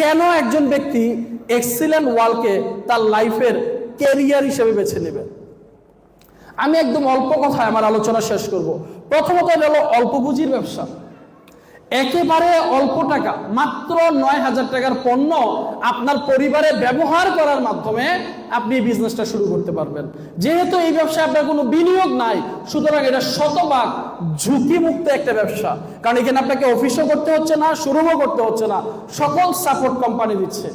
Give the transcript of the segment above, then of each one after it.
কেন একজন ব্যক্তি এক্সিলেন্ট ওয়ার্ককে তার লাইফের ক্যারিয়ার হিসেবে বেছে নেবে? আমি একদম অল্প কথায় আমার আলোচনা শেষ করব। প্রথমত হলো অল্প পুঁজির ব্যবসা, একেবারে অল্প টাকা, মাত্র 9,000 টাকার পণ্য আপনার পরিবারে ব্যবহার করার মাধ্যমে আপনি এই বিজনেসটা শুরু করতে পারবেন। যেহেতু এই ব্যবসায় আপনার কোনো বিনিয়োগ নাই, সুতরাং এটা শতভাগ ঝুঁকিমুক্ত একটা ব্যবসা। কারণ এখানে আপনাকে অফিসও করতে হচ্ছে না, শোরুমও করতে হচ্ছে না, সকল সাপোর্ট কোম্পানি দিচ্ছে।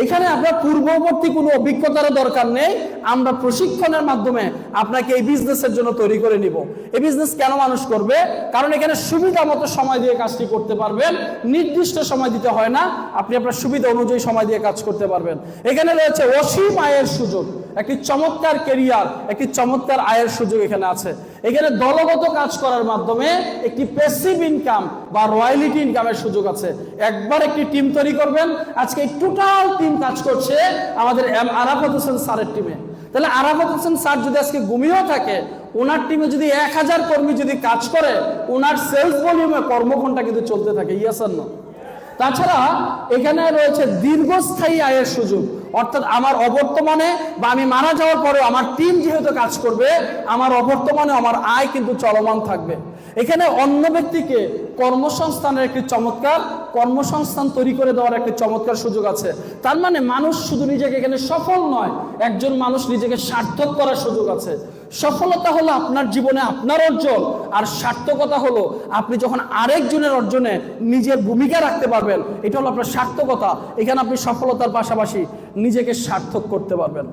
এখানে আপনার পূর্ববর্তী কোনো অভিজ্ঞতার দরকার নেই, আমরা প্রশিক্ষণের মাধ্যমে আপনাকে এই বিজনেসের জন্য তৈরি করে নিব। এই বিজনেস কেন মানুষ করবে? কারণ এখানে সুবিধা মতো সময় দিয়ে কাজটি করতে পারবেন, নির্দিষ্ট সময় দিতে হয় না, আপনি আপনার সুবিধা অনুযায়ী সময় দিয়ে কাজ করতে পারবেন। এখানে রয়েছে অসীম আয়ের সুযোগ, একটি চমৎকার ক্যারিয়ার, একটি চমৎকার আয়ের সুযোগ এখানে আছে। এখানে দলগত কাজ করার মাধ্যমে একটি প্যাসিভ ইনকাম বা রয়্যালিটি ইনকামের সুযোগ আছে। একবার একটি টিম তৈরি করবেন, আজকে এই টোটাল টিম কাজ করছে আমাদের আরাফাত হোসেন স্যারের টিমে। তাহলে আরাফাত হোসেন স্যার যদি আজকে ঘুমিয়েও থাকে, ওনার টিমে যদি 1000 কর্মী যদি কাজ করে, ওনার সেলস ভলিউমে কর্মঘণ্টা কিন্তু চলতে থাকে। ইয়েস আর নো? তাছাড়া এখানে রয়েছে দীর্ঘস্থায়ী আয়ের সুযোগ, অর্থাৎ আমার অবর্তমানে বা আমি মারা যাওয়ার পরেও আমার টিম যেহেতু কাজ করবে, আমার অবর্তমানে আমার আয় কিন্তু চলমান থাকবে। এখানে অন্য ব্যক্তিকে কর্মসংস্থানের একটি চমৎকার কর্মসংস্থান তৈরি করে দেওয়ার একটি চমৎকার সুযোগ আছে। তার মানে মানুষ শুধু নিজেকে এখানে সফল নয়, একজন মানুষ নিজেকে সার্থক করার সুযোগ আছে। সফলতা হলো আপনার জীবনে আপনার অর্জন, আর সার্থকতা হলো আপনি যখন আরেকজনের অর্জনে নিজের ভূমিকা রাখতে পারবেন, এটা হলো আপনার সার্থকতা। এখানে আপনি সফলতার পাশাপাশি নিজেকে সার্থক করতে পারবেন।